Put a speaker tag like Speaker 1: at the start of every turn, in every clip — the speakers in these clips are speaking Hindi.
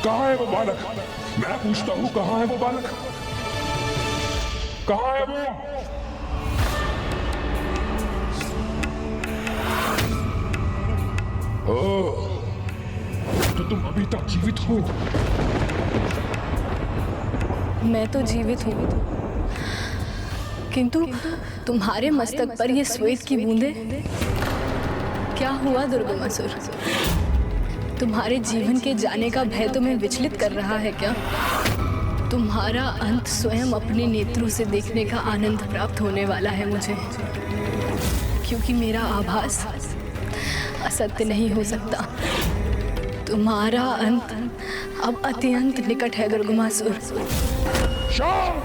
Speaker 1: कहाँ है वो बालक? मैं पूछता हूँ, कहाँ है वो बालक? कहाँ है वो? ओह, तो तुम अभी तक जीवित हो?
Speaker 2: मैं तो जीवित हूँ, किंतु तुम्हारे मस्तक पर ये श्वेत की बूंदें, क्या हुआ दुर्गमासुर? तुम्हारे जीवन के जाने का भय तुम्हें विचलित कर रहा है क्या? तुम्हारा अंत स्वयं अपने नेत्रों से देखने का आनंद प्राप्त होने वाला है मुझे, क्योंकि मेरा आभास असत्य नहीं हो सकता। तुम्हारा अंत अब अत्यंत निकट है दुर्गमासुर।
Speaker 1: शांत!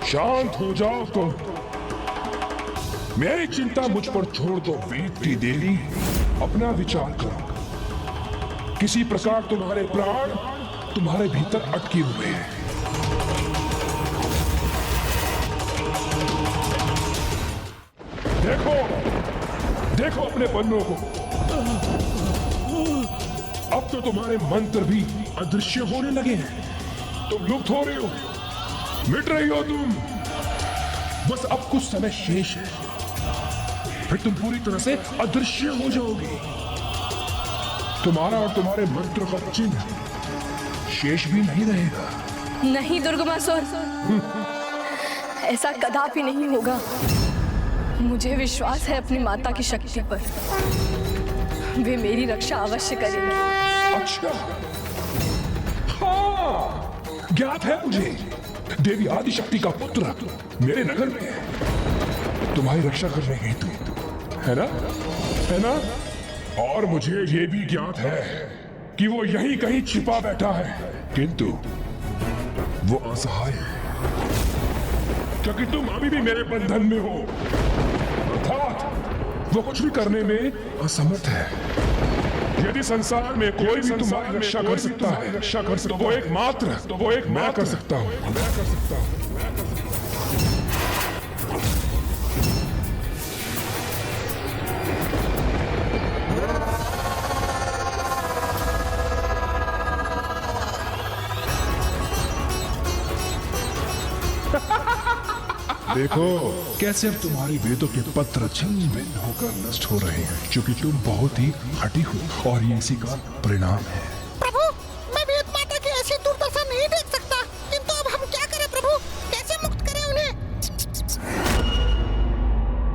Speaker 1: शांत हो जाओ तुम। मेरी चिंता मुझ पर छोड़ दो वेद की देवी। अपना विचार करो। किसी प्रकार तुम्हारे प्राण तुम्हारे भीतर अटके हुए हैं। देखो, देखो अपने पन्नों को। अब तो तुम्हारे मंत्र भी अदृश्य होने लगे हैं। तुम लुप्त हो रहे हो, मिट रही हो तुम। बस अब कुछ समय शेष है, फिर तुम पूरी तरह से अदृश्य हो जाओगे। तुम्हारा और तुम्हारे मंत्र का चिन्ह शेष भी नहीं रहेगा।
Speaker 2: नहीं दुर्गमासुर, ऐसा कदापि नहीं होगा। मुझे विश्वास है अपनी माता की शक्ति पर। वे मेरी रक्षा अवश्य करेंगी।
Speaker 1: अच्छा, हाँ, ज्ञात है मुझे। देवी आदिशक्ति का पुत्र मेरे नगर में है, तुम्हारी रक्षा करने हेतु, है ना? है ना? और मुझे ये भी ज्ञात है कि वो यहीं कहीं छिपा बैठा है, किंतु वो असहाय है, क्योंकि तुम अभी भी मेरे बंधन में हो। अर्थात वो कुछ भी करने में असमर्थ है। यदि संसार में कोई भी तुम्हारी रक्षा कर सकता है, तो वो एकमात्र मैं कर सकता हूँ। देखो कैसे अब तुम्हारी वेदों के पत्र छिन्न भिन्न होकर नष्ट हो रहे हैं, क्योंकि तुम बहुत ही हठी हो और ये इसी का परिणाम है।
Speaker 3: प्रभु, मैं वेद माता की ऐसी दुर्दशा नहीं देख सकता, किंतु अब हम क्या करें प्रभु? कैसे मुक्त करें उन्हें?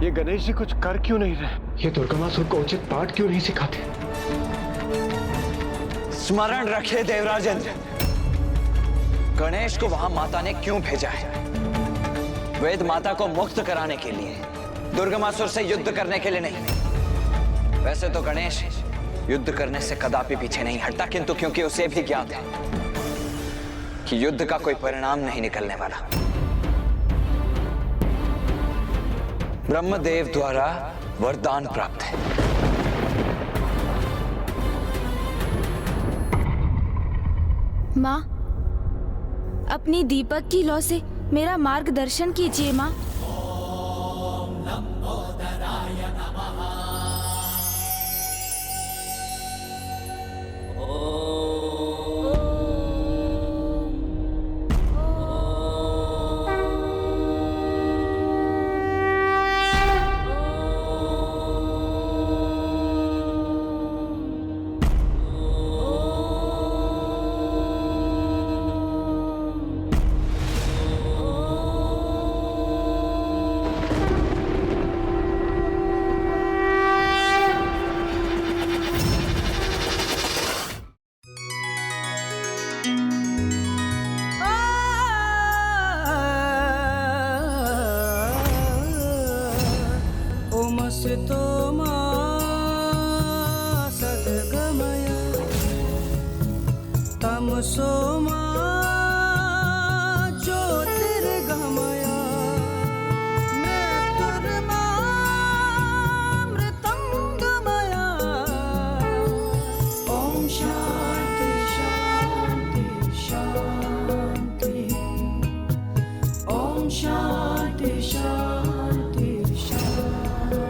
Speaker 4: ये गणेश जी कुछ कर क्यों नहीं रहे? ये दुर्गमासुर को उचित पाठ क्यों नहीं सिखाते?
Speaker 5: स्मरण रखे देवराजेंद्र, गणेश को वहां माता ने क्यों भेजा है? वेद माता को मुक्त कराने के लिए, दुर्गमासुर से युद्ध करने के लिए नहीं। वैसे तो गणेश युद्ध करने से कदापि पीछे नहीं हटता, किंतु क्योंकि उसे भी ज्ञात है कि युद्ध का कोई परिणाम नहीं निकलने वाला। ब्रह्मदेव द्वारा वरदान प्राप्त है।
Speaker 6: माँ, अपनी दीपक की लौ से मेरा मार्गदर्शन कीजिए माँ।
Speaker 7: सोमा ज्योतिर्गमया मृत्युर्मामृतंगमया। ओम शांति शांति शांति। ओम शांति शांति शांति।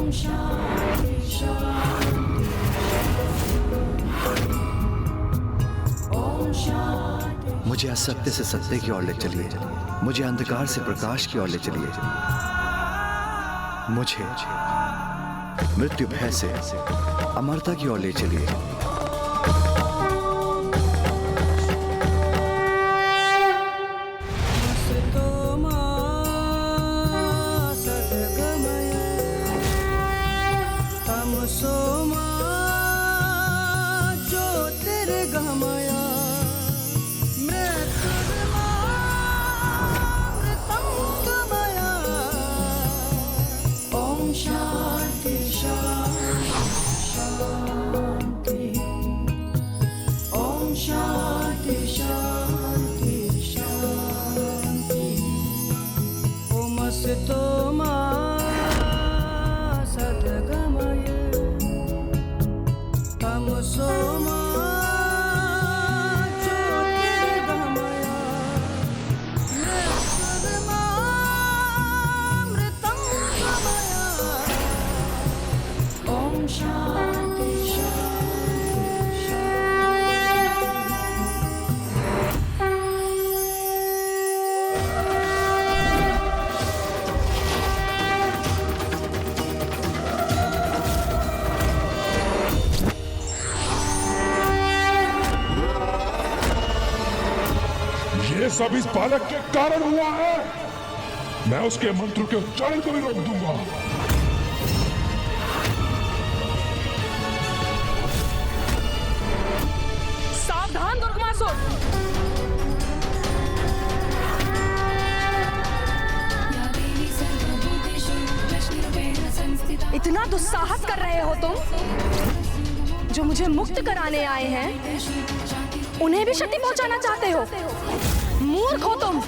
Speaker 7: ओम शांति शांति ओम शांति
Speaker 8: मुझे असत्य से सत्य की ओर ले चलिए, मुझे अंधकार से प्रकाश की ओर ले चलिए, मुझे मृत्यु भय से अमरता की ओर ले चलिए।
Speaker 7: ओम शांति शांति ओम शांति शांति शांति ओम असतो मा सद्गमय तमसो मा ज्योतिर्गमय मृत्युर्मामृतं गमय ओम शांति शांति
Speaker 1: ये सब इस बालक के कारण हुआ है। मैं उसके मंत्र के उच्चारण को भी रोक दूंगा।
Speaker 9: सावधान दुर्गमासुर! इतना दुस्साहस कर रहे हो तुम? जो मुझे मुक्त कराने आए हैं उन्हें भी क्षति पहुंचाना चाहते हो? मूर्ख हो तुम!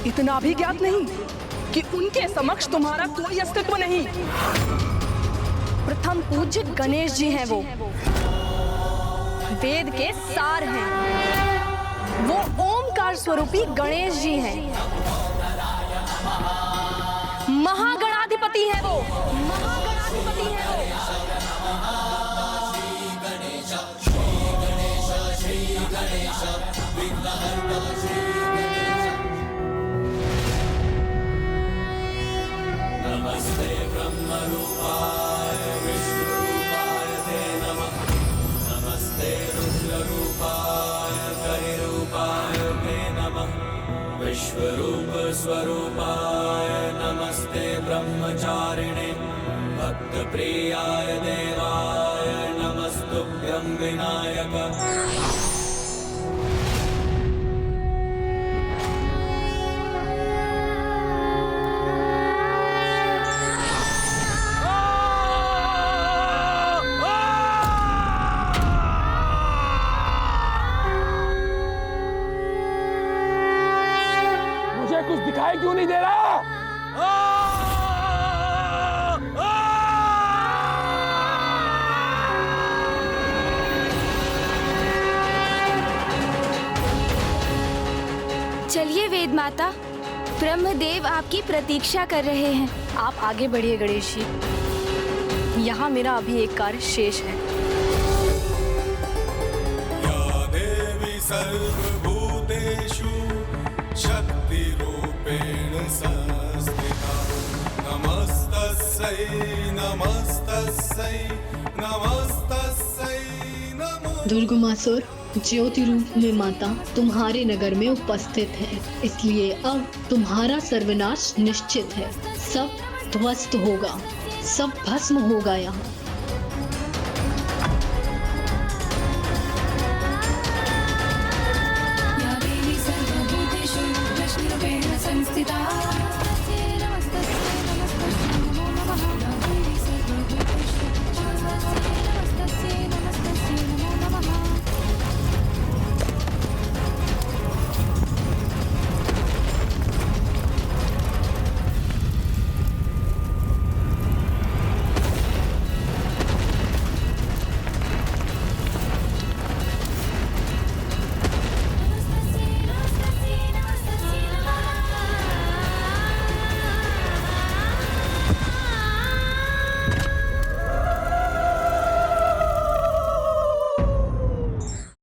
Speaker 9: इतना भी ज्ञात नहीं कि उनके समक्ष तुम्हारा कोई अस्तित्व नहीं। प्रथम पूज्य गणेश जी हैं वो, वेद के सार हैं। वो ओमकार स्वरूपी गणेश जी हैं। महागणाधिपति हैं वो, महागणाधिपति हैं वो।
Speaker 10: नमस्ते ब्रह्मरूपाय विष्णुरूपाय ते नमः। नमस्ते रुद्ररूपाय करिरूपाय ते नमः। विश्वरूप स्वरूपाय नमस्ते ब्रह्मचारिणे भक्तप्रियाय देवाय नमस्तुभ्यं विनायक।
Speaker 9: मुझे कुछ दिखाई क्यों नहीं दे रहा?
Speaker 6: चलिए वेद माता, ब्रह्मदेव आपकी प्रतीक्षा कर रहे हैं।
Speaker 2: आप आगे बढ़िए गणेश जी। यहाँ मेरा अभी एक कार्य शेष है।
Speaker 10: या देवी सर्वभूतेषु शक्तिरूपेण संस्थिता। नमस्तस्यै नमस्तस्यै नमस्तस्यै नमो।
Speaker 2: दुर्गमासुर ज्योति रूप में माता तुम्हारे नगर में उपस्थित है, इसलिए अब तुम्हारा सर्वनाश निश्चित है। सब ध्वस्त होगा, सब भस्म होगा यहाँ।